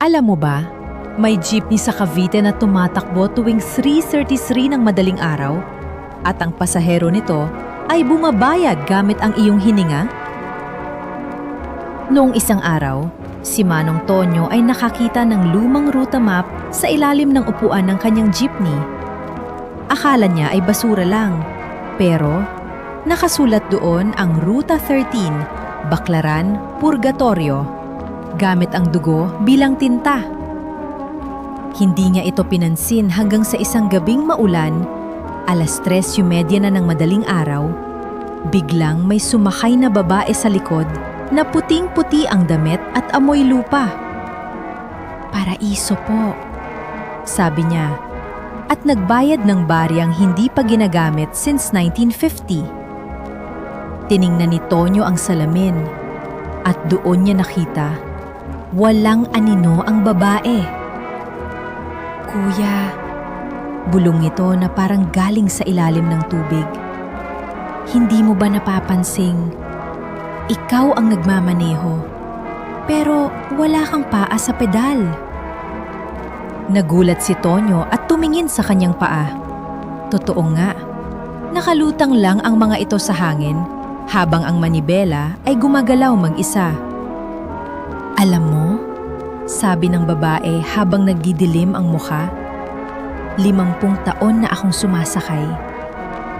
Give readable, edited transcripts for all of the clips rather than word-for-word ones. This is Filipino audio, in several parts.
Alam mo ba, may jeepney sa Cavite na tumatakbo tuwing 3:33 ng madaling araw at ang pasahero nito ay bumabayad gamit ang iyong hininga? Noong isang araw, si Manong Tonyo ay nakakita ng lumang ruta map sa ilalim ng upuan ng kanyang jeepney. Akala niya ay basura lang, pero nakasulat doon ang Ruta 13, Baclaran, Purgatorio, gamit ang dugo bilang tinta. Hindi niya ito pinansin hanggang sa isang gabing maulan, 3:30 na ng madaling araw, biglang may sumakay na babae sa likod na puting-puti ang damit at amoy lupa. "Paraiso po," sabi niya, at nagbayad ng baryang hindi pa ginagamit since 1950. Tiningnan ni Tonyo ang salamin at doon niya nakita walang anino ang babae. "Kuya," bulong nito na parang galing sa ilalim ng tubig. "Hindi mo ba napapansing ikaw ang nagmamaneho, pero wala kang paa sa pedal?" Nagulat si Tonyo at tumingin sa kanyang paa. Totoo nga, nakalutang lang ang mga ito sa hangin habang ang manibela ay gumagalaw mag-isa. "Alam mo," sabi ng babae habang nagdidilim ang mukha, 50 taon na akong sumasakay.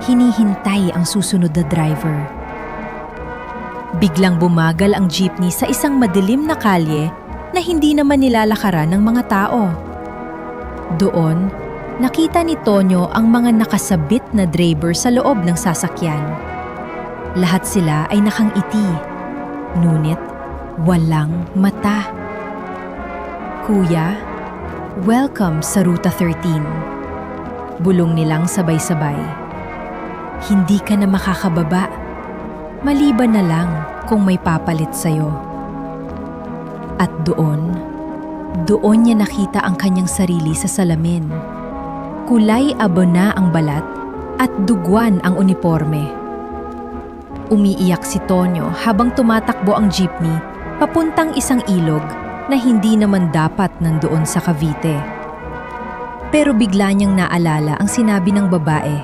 Hinihintay ang susunod na driver." Biglang bumagal ang jeepney sa isang madilim na kalye na hindi naman nilalakaran ng mga tao. Doon, nakita ni Tonyo ang mga nakasabit na driver sa loob ng sasakyan. Lahat sila ay nakangiti, ngunit walang mata. "Kuya, welcome sa Ruta 13. Bulong nilang sabay-sabay. "Hindi ka na makakababa, maliban na lang kung may papalit sa'yo." At doon niya nakita ang kanyang sarili sa salamin. Kulay abona ang balat at dugwan ang uniporme. Umiiyak si Tonyo habang tumatakbo ang jeepney papuntang isang ilog na hindi naman dapat nandoon sa Cavite. Pero bigla niyang naalala ang sinabi ng babae,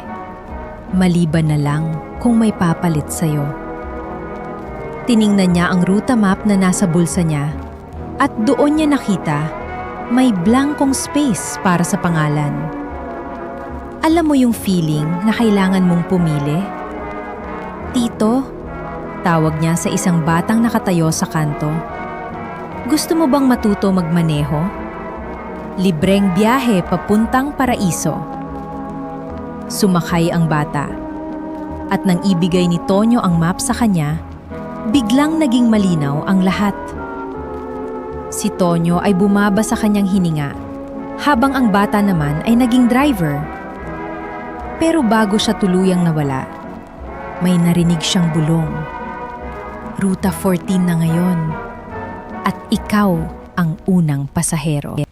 "Maliban na lang kung may papalit sa'yo." Tiningnan niya ang ruta map na nasa bulsa niya at doon niya nakita may blankong space para sa pangalan. Alam mo yung feeling na kailangan mong pumili? "Tito," tawag niya sa isang batang nakatayo sa kanto, "gusto mo bang matuto magmaneho? Libreng biyahe papuntang Paraiso." Sumakay ang bata. At nang ibigay ni Tonyo ang map sa kanya, biglang naging malinaw ang lahat. Si Tonyo ay bumaba sa kanyang hininga, habang ang bata naman ay naging driver. Pero bago siya tuluyang nawala, may narinig siyang bulong. "Ruta 14 na ngayon, at ikaw ang unang pasahero."